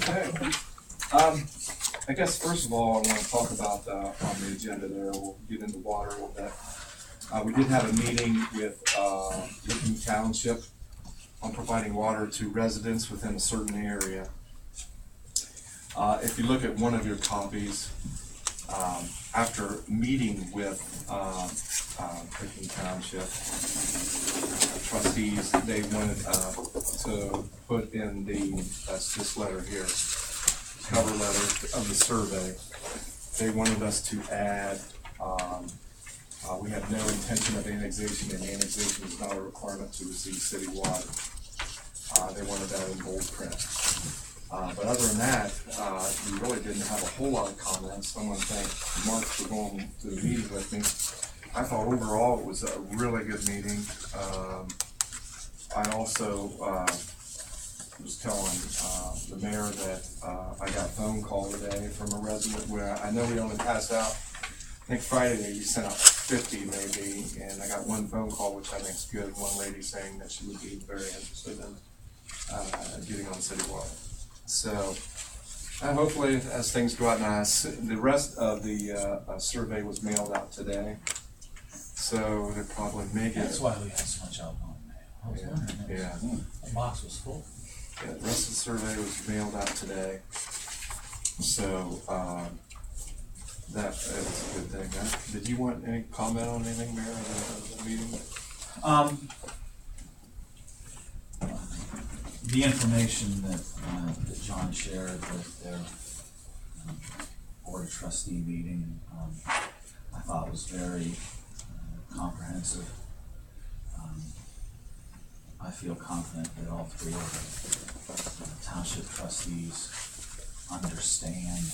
Okay. I guess first of all, I want to talk about on the agenda there. We'll get into water a little bit. We did have a meeting with Heath Township on providing water to residents within a certain area. If you look at one of your copies, after meeting with Heath Township trustees, they wanted to put in that's this letter here, cover letter of the survey. They wanted us to add, we have no intention of annexation, and annexation is not a requirement to receive city water. They wanted that in bold print. But other than that, we really didn't have a whole lot of comments. I want to thank Mark for going to the meeting with me. I thought overall it was a really good meeting. I also was telling the mayor that I got a phone call today from a resident where I know we only passed out, I think Friday you sent out 50 maybe, and I got one phone call which I think is good. One lady saying that she would be very interested in getting on city water. So hopefully as things go out nice, the rest of the survey was mailed out today. So they probably make it. That's why we had so much outgoing mail. I was wondering. Yeah. The box was full. Yeah, the rest of the survey was mailed out today. So that's a good thing. Did you want any comment on anything, Mayor, of the meeting? The information that John shared with their board of trustee meeting, I thought was very comprehensive. I feel confident that all three of the township trustees understand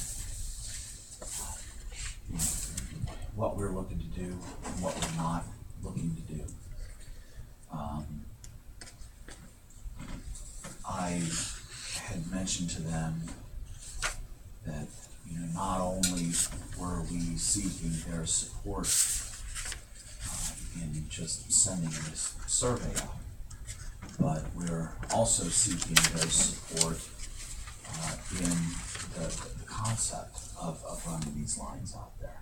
what we're looking to do and what we're not looking to do. I had mentioned to them that not only were we seeking their support in just sending this survey out, but we're also seeking their support in the concept of running these lines out there,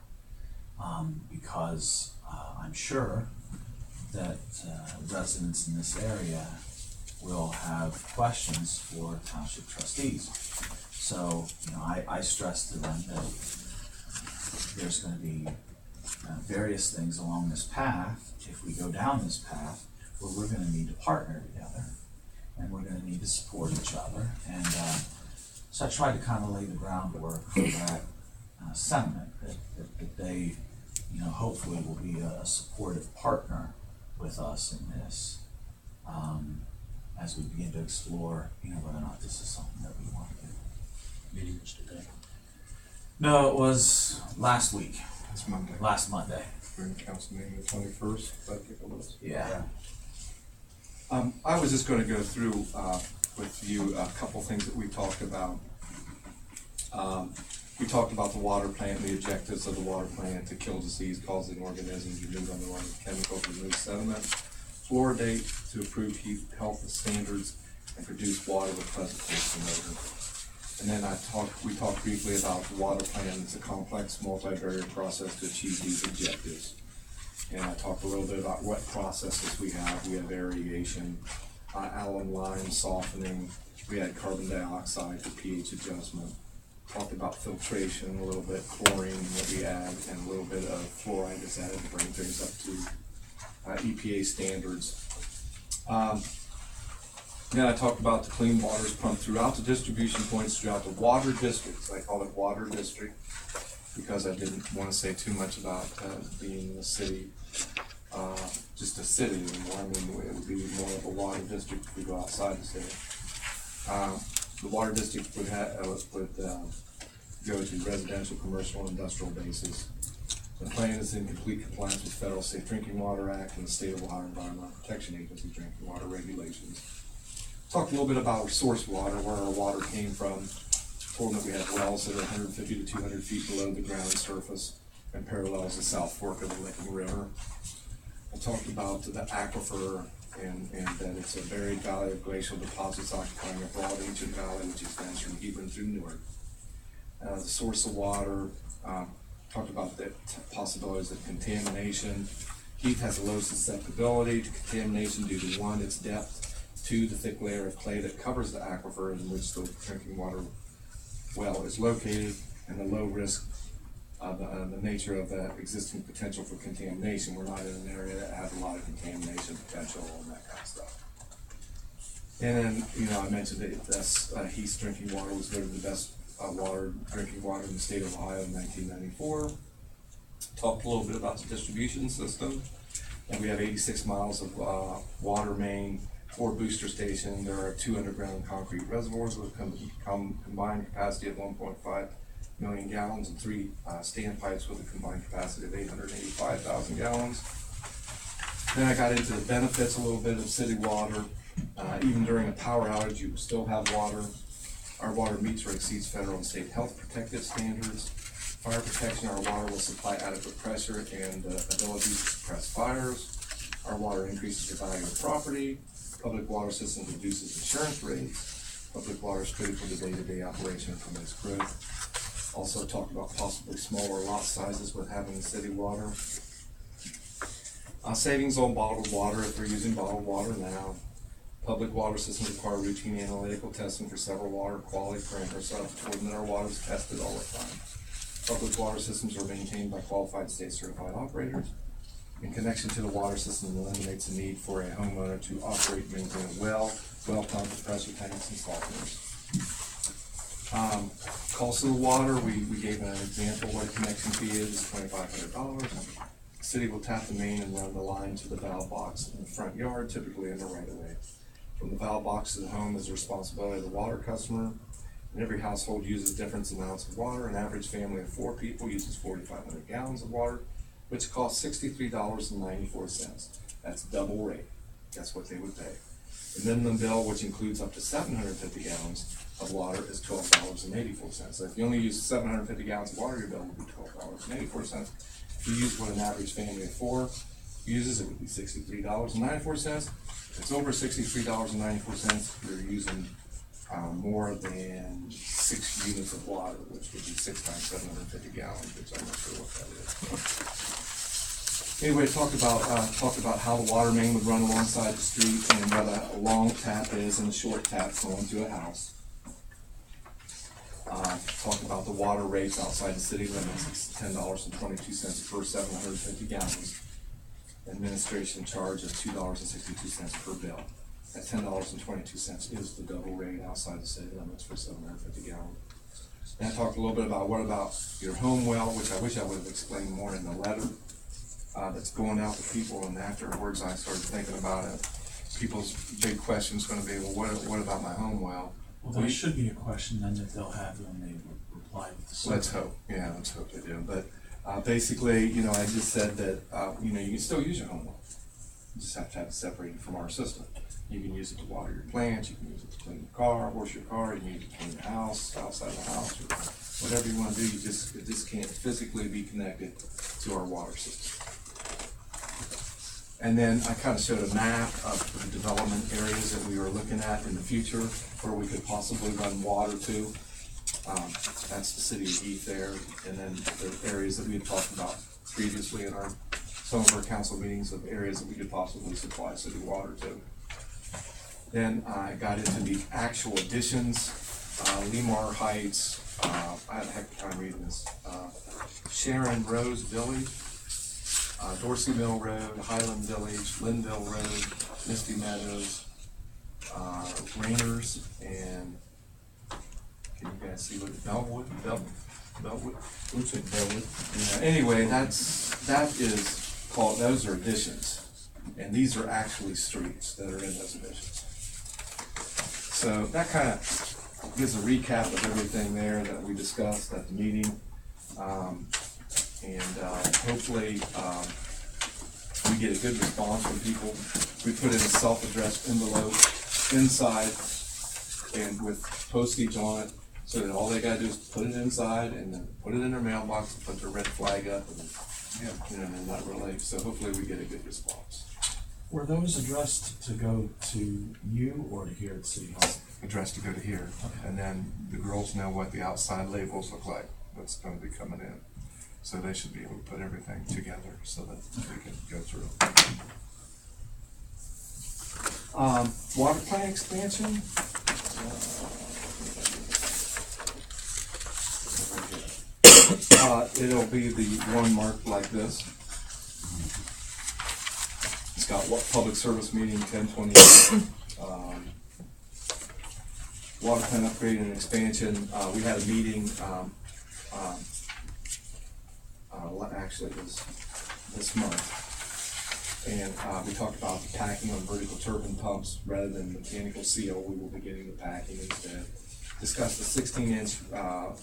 because I'm sure that residents in this area will have questions for township trustees. So, I stress to them that there's going to be various things along this path. If we go down this path, where we're going to need to partner together, and we're going to need to support each other. And so I tried to kind of lay the groundwork for that sentiment that they, hopefully will be a supportive partner with us in this. As we begin to explore, whether or not this is something that we want to do. Meeting was today. No, it was last week. It's Monday. Last Monday. We're in council meeting the 21st. That take a list. Yeah. I was just going to go through with you a couple things that we talked about. We talked about the water plant, the objectives of the water plant: to kill disease-causing organisms, remove underlying chemicals, remove sediment, fluoridate, to improve health standards, and produce water with pleasant taste and odor. And then we talked briefly about the water plant. It's a complex, multi-barrier process to achieve these objectives. And I talked a little bit about what processes we have. We have aeration, alum lime softening. We had carbon dioxide for pH adjustment. Talked about filtration a little bit, chlorine that we add, and a little bit of fluoride that's added to bring things up to EPA standards. Then I talked about the clean waters pumped throughout the distribution points throughout the water districts. I call it water district because I didn't want to say too much about being a city, just a city anymore. I mean, it would be more of a water district if we go outside the city. The water district would go to residential, commercial, and industrial bases. The plan is in complete compliance with Federal Safe Drinking Water Act and the State of Ohio Environmental Protection Agency drinking water regulations. Talked a little bit about our source water, where our water came from. Told them that we have wells that are 150 to 200 feet below the ground surface and parallels the South Fork of the Licking River. I talked about the aquifer and that it's a buried valley of glacial deposits occupying a broad ancient valley which extends from Hebron through Newark. The source of water, talked about the possibilities of contamination. Heath has a low susceptibility to contamination due to, one, its depth, two, the thick layer of clay that covers the aquifer in which the drinking water well is located, and the low risk of the nature of the existing potential for contamination. We're not in an area that has a lot of contamination potential and that kind of stuff. And then, I mentioned that Heath's drinking water was voted the best drinking water in the state of Ohio in 1994. Talked a little bit about the distribution system, and we have 86 miles of water main, 4 booster stations. There are 2 underground concrete reservoirs with a combined capacity of 1.5 million gallons and 3 standpipes with a combined capacity of 885,000 gallons. Then I got into the benefits a little bit of city water. Even during a power outage, you still have water. Our water meets or exceeds federal and state health protective standards. Fire protection, our water will supply adequate pressure and ability to suppress fires. Our water increases the value of property. Public water system reduces insurance rates. Public water is critical to day-to-day operation and promotes growth. Also talk about possibly smaller lot sizes with having city water. Savings on bottled water if they're using bottled water now. Public water systems require routine analytical testing for several water quality parameters, so it's important that our water is tested all the time. Public water systems are maintained by qualified state certified operators. In connection to the water system eliminates the need for a homeowner to operate and maintain a well pump, pressure tanks, and softeners. Cost of the water, we gave an example what a connection fee is $2,500. The city will tap the main and run the line to the valve box in the front yard, typically in the right of way. From the valve box to the home is the responsibility of the water customer. And every household uses different amounts of water. An average family of 4 people uses 4,500 gallons of water, which costs $63.94. That's double rate. That's what they would pay. The minimum bill, which includes up to 750 gallons of water, is $12.84. So if you only use 750 gallons of water, your bill will be $12.84. If you use what an average family of 4 uses, it would be $63.94. If it's over $63.94, you're using more than 6 units of water, which would be 6 times 750 gallons, which I'm not sure what that is. Anyway, talked about how the water main would run alongside the street and what a long tap is and a short tap going to a house. Talked about the water rates outside the city limits. It's $10.22 per 750 gallons. Administration charge of $2.62 per bill. That $10.22 is the double rate outside the city limits for 750 gallons. And I talked a little bit about what about your home well, which I wish I would have explained more in the letter that's going out to people. And afterwards, I started thinking about it. People's big question is going to be, well, what about my home well? Well, there should be a question then that they'll have when they reply with the survey. Let's hope. Yeah, let's hope they do. But basically, I just said that, you can still use your home well. You just have to have it separated from our system. You can use it to water your plants, you can use it to clean your car, wash your car, you can use it to clean your house, outside the house, or whatever you want to do. It just can't physically be connected to our water system. And then I kind of showed a map of the development areas that we were looking at in the future where we could possibly run water to. That's the city of Heath there, and then the areas that we had talked about previously in some of our council meetings of areas that we could possibly supply city water to. Then I got into the actual additions, Lemar Heights, I had a heck of a time reading this, Sharon Rose Village, Dorsey Mill Road, Highland Village, Linville Road, Misty Meadows, Rainers, and can you guys see what Bellwood? Looks like Bellwood. Yeah, anyway, that is called, those are additions, and these are actually streets that are in those additions. So that kind of gives a recap of everything there that we discussed at the meeting. Hopefully we get a good response from people. We put in a self-addressed envelope inside and with postage on it, so that all they gotta do is put it inside and then put it in their mailbox and put their red flag up and, and not relate. So hopefully we get a good response. Were those addressed to go to you or to here at City Hall? Addressed to go to here, Okay. and then the girls know what the outside labels look like, what's gonna be coming in. So they should be able to put everything together so that we can go through. Water plant expansion. It'll be the one marked like this. It's got what public service meeting 10/28. Water plant upgrade and expansion. We had a meeting. Actually, it was this month, and we talked about the packing on vertical turbine pumps rather than mechanical seal. We will be getting the packing instead. Discussed the 16-inch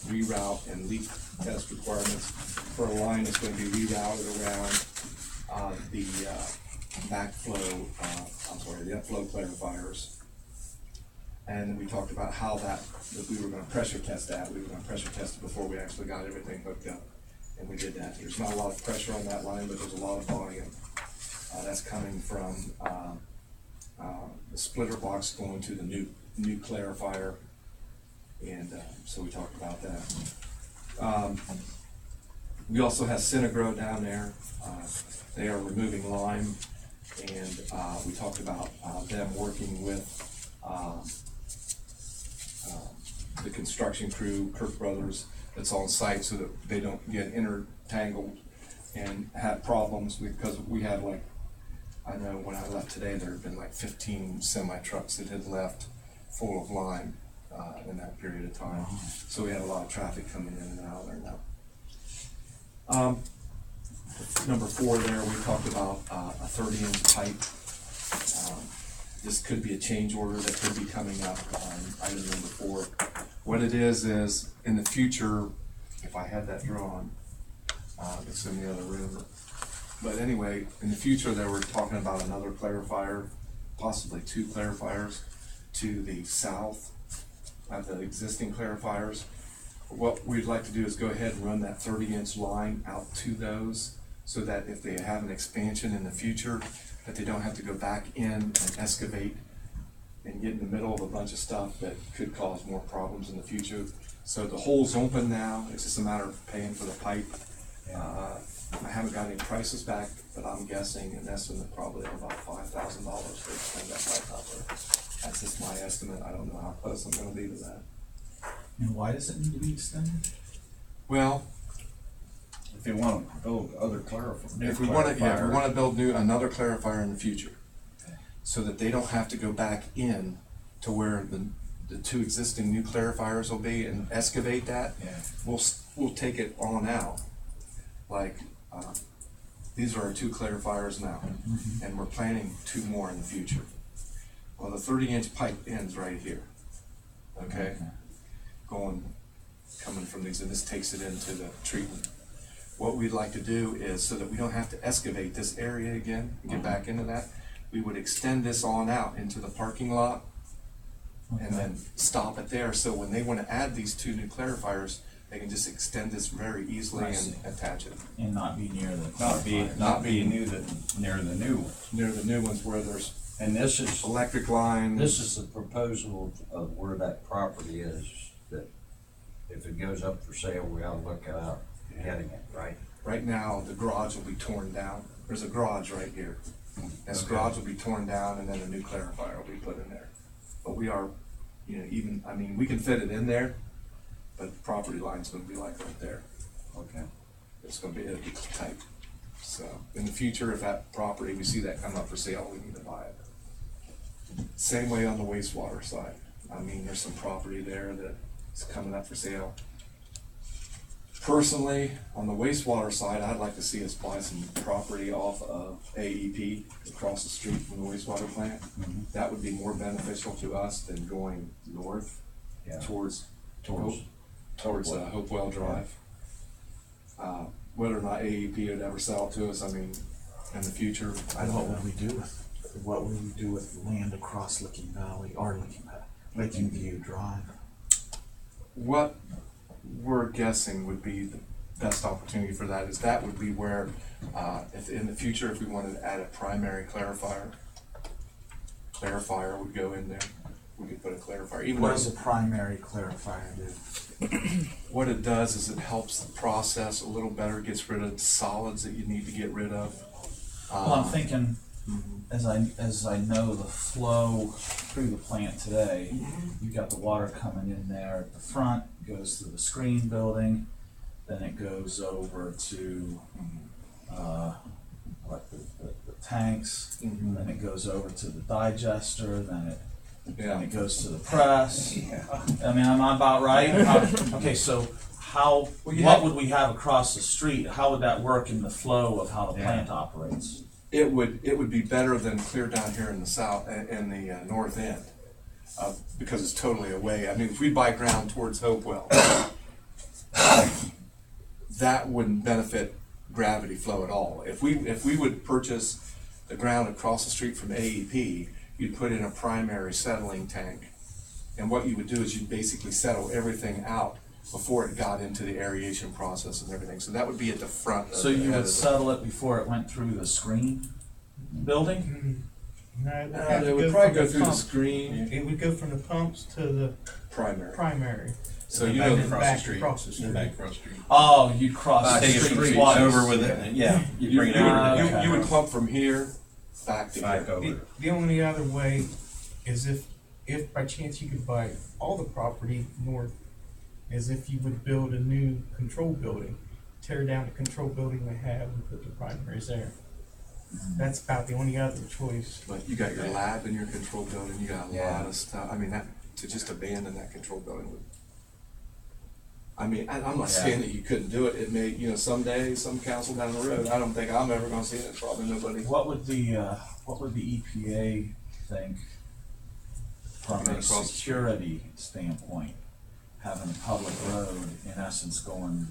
reroute and leak test requirements for a line that's going to be rerouted around the the upflow clarifiers. And we talked about how that we were going to pressure test that. We were going to pressure test it before we actually got everything hooked up. And we did that. There's not a lot of pressure on that line, but there's a lot of volume. That's coming from the splitter box going to the new clarifier. And so we talked about that. We also have Synagro down there. They are removing lime. And we talked about them working with the construction crew, Kirk Brothers, that's on site so that they don't get intertangled and have problems, because we had like, I know when I left today, there had been like 15 semi-trucks that had left full of lime in that period of time. So we had a lot of traffic coming in and out of there now. Number 4 there, we talked about a 30-inch pipe. This could be a change order that could be coming up on item number 4. What it is in the future, if I had that drawn, it's in the other room. But anyway, in the future, they were talking about another clarifier, possibly 2 clarifiers to the south of the existing clarifiers. What we'd like to do is go ahead and run that 30-inch line out to those, so that if they have an expansion in the future, that they don't have to go back in and excavate and get in the middle of a bunch of stuff that could cause more problems in the future. So the hole's open now. It's just a matter of paying for the pipe. I haven't got any prices back, but I'm guessing an estimate probably of about $5,000 to extend that pipe out there. That's just my estimate. I don't know how close I'm going to be to that. And why does it need to be extended? Well, If you want to build other clarifiers. if we want to build another clarifier in the future, so that they don't have to go back in to where the 2 existing new clarifiers will be and excavate that, we'll take it on out. Like, these are our 2 clarifiers now, and we're planning 2 more in the future. Well, the 30-inch pipe ends right here, okay? Coming from these, and this takes it into the treatment. What we'd like to do is, so that we don't have to excavate this area again and get back into that, we would extend this on out into the parking lot and then stop it there. So when they want to add these 2 new clarifiers, they can just extend this very easily and attach it. And not be near the Not be near the new ones. Near the new ones where there's And this is electric lines. This is the proposal of where that property is, that if it goes up for sale, we ought to look at getting it, right? Right now, the garage will be torn down. There's a garage right here. This Okay. garage will be torn down, and then a new clarifier will be put in there. But we are, we can fit it in there, but the property line's gonna be like right there. Okay. It'll be tight. So, in the future, if that property, we see that come up for sale, we need to buy it. Same way on the wastewater side. There's some property there that's coming up for sale. Personally, on the wastewater side, I'd like to see us buy some property off of AEP across the street from the wastewater plant. That would be more beneficial to us than going north towards Hopewell Drive. Whether or not AEP would ever sell it to us, in the future, I don't What know. would we do with land across Licking Valley or Licking View Drive? What we're guessing would be the best opportunity for that would be where If in the future, if we wanted to add a primary clarifier would go in there. We could put a clarifier. Even What though does a primary clarifier do? what it does is it helps the process a little better, gets rid of solids that you need to get rid of. Well, I'm thinking, as I know the flow through the plant today, you've got the water coming in there at the front, goes to the screen building, then it goes over to like the tanks, then it goes over to the digester, then it goes to the press. I mean, am I about right? Okay, so what would we have across the street? How would that work in the flow of how the plant operates? It would be better than clear down here in the south, in the north end, because it's totally away. I mean, if we buy ground towards Hopewell, that wouldn't benefit gravity flow at all. If we would purchase the ground across the street from AEP, you'd put in a primary settling tank, and what you would do is you'd basically settle everything out before it got into the aeration process and everything. So that would be at the front. So you would settle it before it went through the screen building? No, they would probably go through the screen. It would go from the pumps to the primary. So and you then know back across the street. Back across the street. Oh, you'd cross the Take it from street the twice. over with it, yeah, you bring it you over. would, you would clump from here back to Back here. over. The only other way is if by chance you could buy all the property north, is if you would build a new control building, tear down the control building they have and put the primaries there. That's about the only other choice. But you got your lab in your control building, you got a Yeah. lot of stuff. I mean, to just abandon that control building would, I mean, I'm not saying that you couldn't do it. It may, someday, some council down the road, I don't think I'm ever gonna see it, probably nobody. What would the EPA think from a security standpoint, having a public road in essence going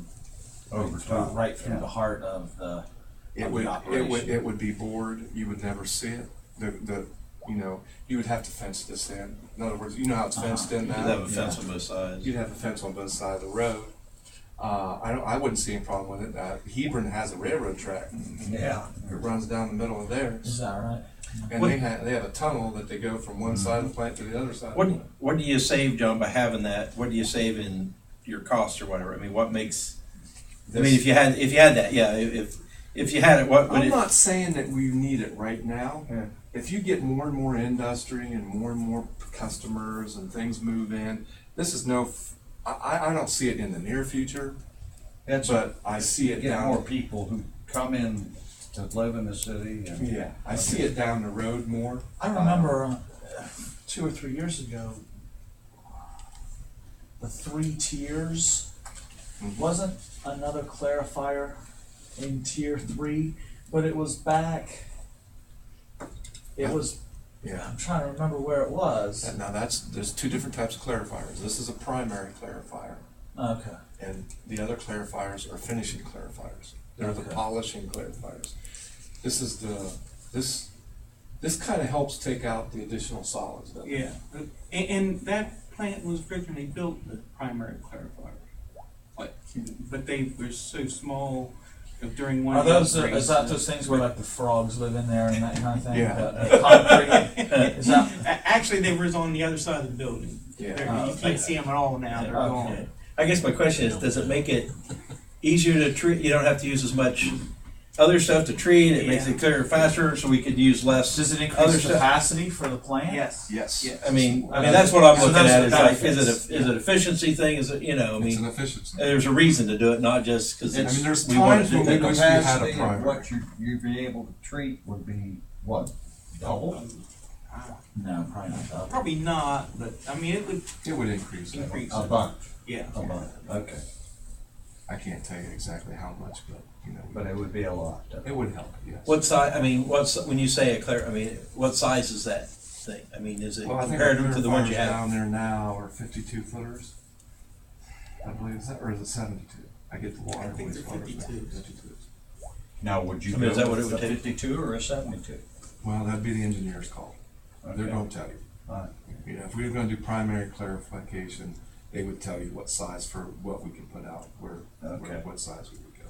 right through the heart of the operation? It would be bored, you would never see it. You would have to fence this in. In other words, you know how it's fenced in You'd now? have a fence on both sides. You'd have a fence on both sides of the road. I wouldn't see any problem with it. Hebron has a railroad track. Yeah. It runs down the middle of theirs. Is that right? And they have a tunnel that they go from one side of the plant to the other side. What do you save, John, by having that? What do you save in your costs or whatever? I mean, what makes? I mean, if you had that, yeah. If you had it, what would I'm it? not saying that we need it right now. Yeah. If you get more and more industry and more customers and things move in, this is I don't see it in the near future, but I see it Get more down. people who come in to live in the city. And Yeah, I see it down the road more. I remember 2 or 3 years ago, the 3 tiers wasn't another clarifier in tier 3, but it was back. It was. Yeah. I'm trying to remember where it was. Now there's 2 different types of clarifiers. This is a primary clarifier, Okay. and the other clarifiers are finishing clarifiers. They're the Okay. polishing clarifiers. This is this kind of helps take out the additional solids. doesn't it? Yeah, and that plant was originally built with primary clarifier. But they were so small during one. Are of the those upgrades is that those things where like the frogs live in there and that kind of thing? Yeah. The concrete? Is that Actually, they were on the other side of the building. Yeah. You can't see them at all now. They're Okay. gone. I guess my question is, does it make it easier to treat? You don't have to use as much other stuff to treat. It makes it clearer faster, so we could use less. does it Other increase stuff. capacity for the plant? Yes. Yes. Yes. I mean that's what I'm So looking those at. are Is like, benefits. is it efficiency thing? Is it I It's mean, an efficiency. there's a reason to do it, not just because I mean, there's we want times to do when it. we wish we had a capacity of primary. what you'd be able to treat would be what? Double? No, probably not. Double. Probably not, but I mean it would It would increase. increase. A bunch. Yeah. A bunch. Okay. I can't tell you exactly how much, but But it would be a lot. it would help. Yes. What size? I mean, when you say a clear? I mean, what size is that thing? I mean, is it Well, I think comparative to the ones you clarifiers have? down there now are 52 footers. I believe is that, or is it 72? I get the water. I think they're wastewater, 52s. 52s. Now, would you I mean, is go that what it with would a take? 52 or a 72? Well, that'd be the engineer's call. They're Okay. going to tell you. Right. If we were going to do primary clarification, they would tell you what size for what we can put out, Okay. what size we would go.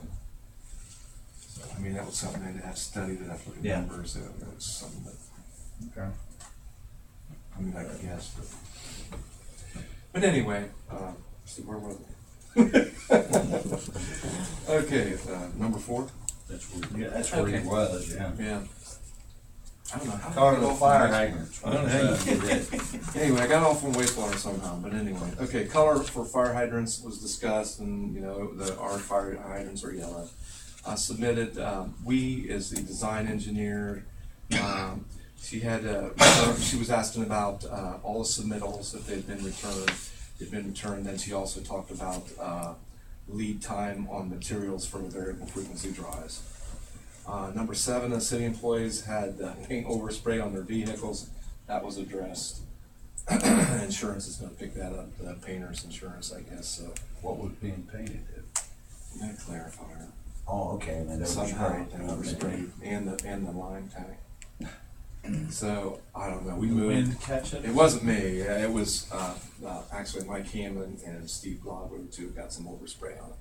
I mean, that was something they'd have studied, they'd have to look at Yeah. numbers, it was something that, Okay. I mean, I could guess, but anyway, so where was it? Okay, number 4? That's where, yeah, that's where Okay. he was, yeah. Yeah. I don't know how. Talking I got about off fire on wastewater. hydrants. I don't know how you did that. Anyway, I got off on wastewater somehow, but anyway. Okay, color for fire hydrants was discussed, and, you know, our fire hydrants are yellow. I submitted, we, as the design engineer, she had, she was asking about, all the submittals, if they'd been returned, then she also talked about, lead time on materials for the variable frequency drives. Number 7, the city employees had paint overspray on their vehicles. That was addressed. Insurance is gonna pick that up, the painter's insurance, I guess, so. What was being painted? That clarifier. Oh, okay, then Somehow they oversprayed, and the line tank. So, I don't know, we moved. Wind catch it? It wasn't me, it was, actually Mike Hammond and Steve Godwin, too, got some overspray on it.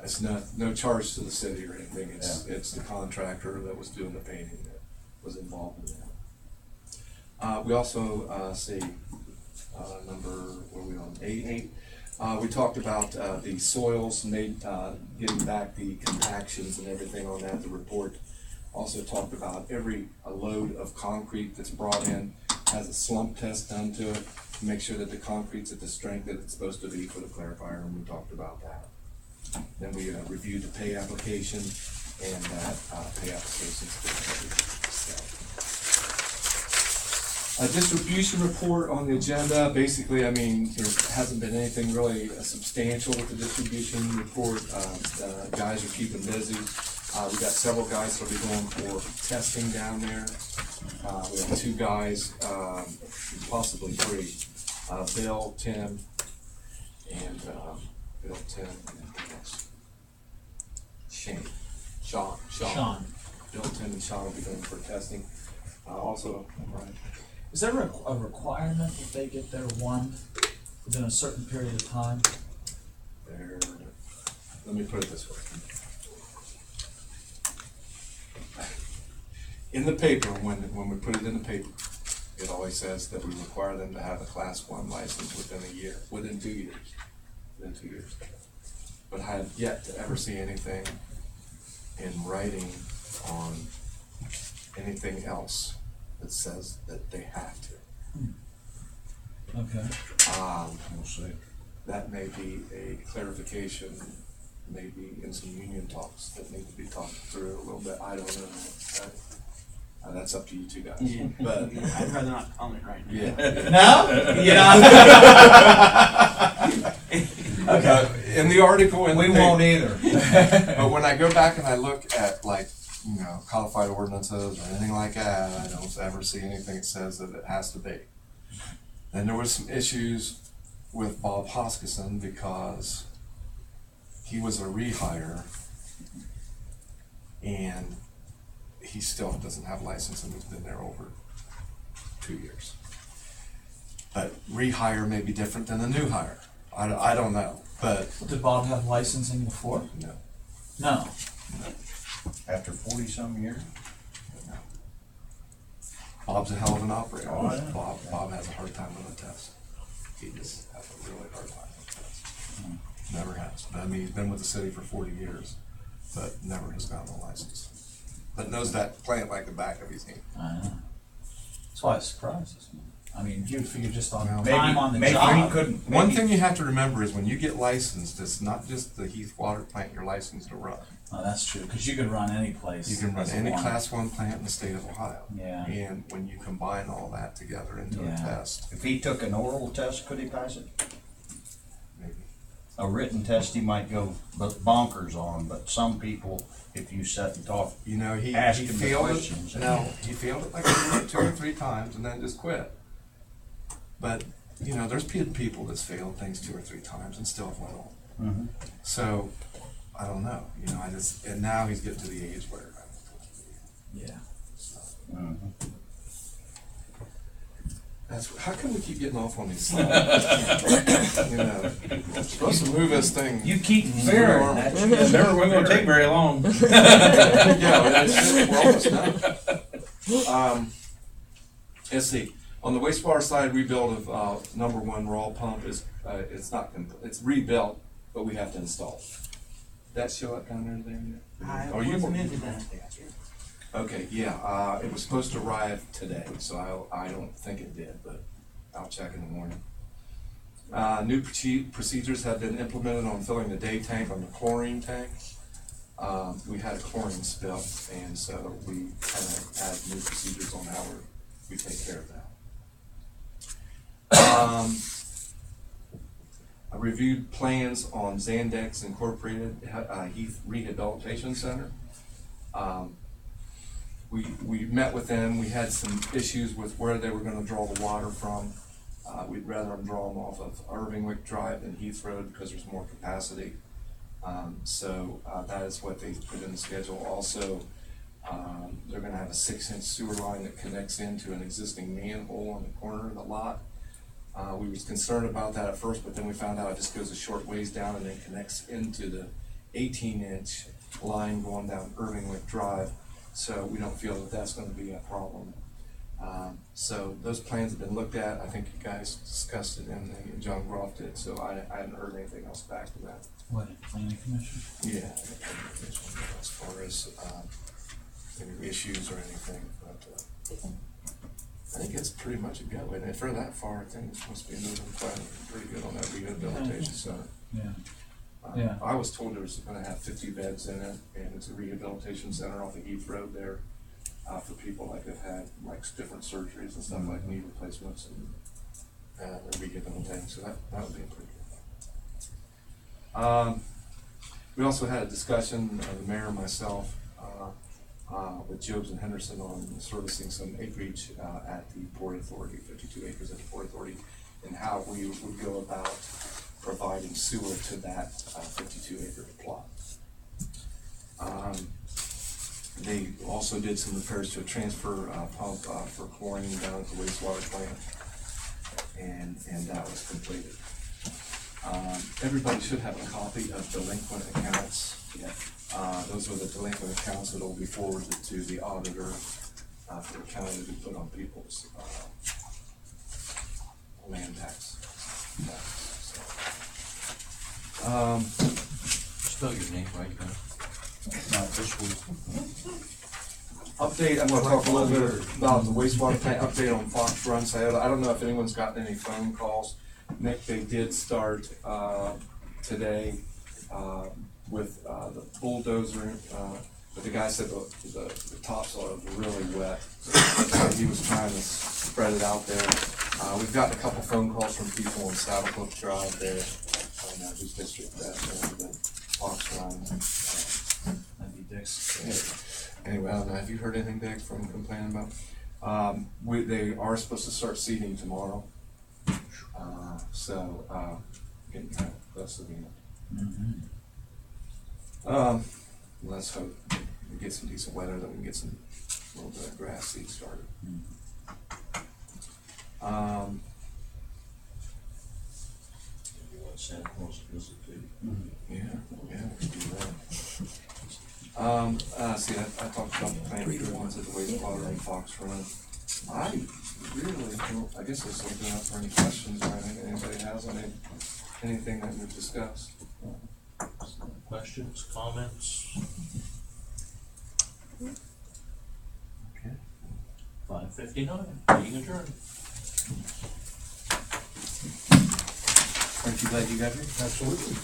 It's no charge to the city or anything, it's the contractor that was doing the painting that was involved in that. We also, see, number, what are we on, 8? We talked about, the soils made, getting back the compactions and everything on that, the report. Also talked about every load of concrete that's brought in has a slump test done to it to make sure that the concrete's at the strength that it's supposed to be for the clarifier, and we talked about that. Then we reviewed the pay application and pay applications. A distribution report on the agenda. Basically, I mean, there hasn't been anything really substantial with the distribution report. Guys are keeping busy. We got several guys that'll be going for testing down there. We have 2 guys, possibly 3. Bill, Tim, and Bill, Tim, and who else? Sean. Bill, Tim, and Sean will be going for testing. Also, Brian. Is there a requirement that they get their one within a certain period of time? There, let me put it this way. In the paper, when we put it in the paper, it always says that we require them to have a Class 1 license within 2 years. But I have yet to ever see anything in writing on anything else that says that they have to. Okay. We'll see. That may be a clarification, maybe in some union talks that need to be talked through a little bit. I don't know. That's up to you 2 guys. But I'd rather not comment right now. yeah. No? Yeah. Okay. In the article, We won't either. But when I go back and I look at, like, you know, codified ordinances or anything like that, I don't ever see anything that says that it has to be. And there was some issues with Bob Hoskison because he was a rehire and he still doesn't have a license and he's been there over 2 years. But rehire may be different than a new hire. I don't know, but Did Bob have licensing before? no. No. After 40-some years? Bob's a hell of an operator. Oh, yeah. Bob has a hard time with a test. He just has a really hard time with a test. Never has. But I mean, he's been with the city for 40 years, but never has gotten a license. But knows that plant like the back of his hand. I know. That's why it surprises me. I mean, you'd figure just on Well, time on the maybe job. he couldn't. One thing you have to remember is when you get licensed, it's not just the Heath water plant you're licensed to run. Oh, that's true, because you could run any place. You can run as a any one. Class 1 plant in the state of Ohio. Yeah. And when you combine all that together into a Yeah. test, If he took an oral test, could he pass it? maybe. A written test, he might go bonkers on, but some people, if you sit and talk, You know, he Ask him the failed questions. it. No, he failed it like 2 or 3 times and then just quit. But, you know, there's people that's failed things 2 or 3 times and still have went on. So, I don't know, you know, and now he's getting to the age where, Yeah. How come we keep getting off on these slides? You know, we're supposed to move this thing. You keep veering. Never wasn't gonna take very long. Yeah, we're almost done. Let's see. On the wastewater side, rebuild of number one raw pump is it's not it's rebuilt, but we have to install it. That show up down there, then? I Are you- wasn't into that. Okay, yeah, it was supposed to arrive today, so I don't think it did, but I'll check in the morning. New procedures have been implemented on filling the day tank on the chlorine tank. We had a chlorine spill, and so we kind of had new procedures on how we take care of that. I reviewed plans on Zandex Incorporated Heath Rehabilitation Center. We met with them. We had some issues with where they were going to draw the water from. We'd rather them draw them off of Irvingwick Drive than Heath Road because there's more capacity. So that is what they put in the schedule. Also, they're going to have a 6-inch sewer line that connects into an existing manhole on the corner of the lot. We was concerned about that at first, but then we found out it just goes a short ways down and then connects into the 18-inch line going down Irvingwick Drive. So we don't feel that that's going to be a problem. So those plans have been looked at. I think you guys discussed it and John Groff did, so I haven't heard anything else back to that. What, planning commission? Yeah, as far as any issues or anything, but I think it's pretty much a go. And for that far, I think it's supposed to be moving pretty good on that rehabilitation center. Yeah. Yeah. I was told there was going to have 50 beds in it, and it's a rehabilitation center off of Heath Road there for people like that had like different surgeries and stuff like knee replacements and they're rehabilitating. So that would be pretty good. We also had a discussion, the mayor and myself, with Jobs and Henderson on servicing some acreage at the Port Authority, 52 acres at the Port Authority, and how we would go about providing sewer to that 52-acre plot. They also did some repairs to a transfer pump for chlorine down at the wastewater plant, and that was completed. Everybody should have a copy of delinquent accounts. Those are the delinquent accounts that will be forwarded to the auditor for the county to be put on people's land tax. Spell your name right now. Not this one. Update, I'm gonna talk a little bit about the wastewater plant update on Fox Run. So I don't know if anyone's gotten any phone calls. Nick, they did start today with the bulldozer, but the guy said the topsoil was really wet. He was trying to spread it out there. We've gotten a couple phone calls from people on Saddle Brook Drive there, whose district that Fox Run. That'd be Dick's. Anyway, I don't know. Have you heard anything, Dick, from complaining about? They are supposed to start seeding tomorrow. So getting kind of close to the end. Let's hope we get some decent weather that we can get some little bit of grass seed started. You want Santa Claus to visit too? Yeah, we can do that. See, I talked about the plant improvements at the wastewater and Fox Run. I really don't, I guess there's something up for any questions or anything, anybody has on anything that we've discussed. Questions, comments? Okay. 5:59, meeting adjourned. Aren't you glad you got here? Absolutely.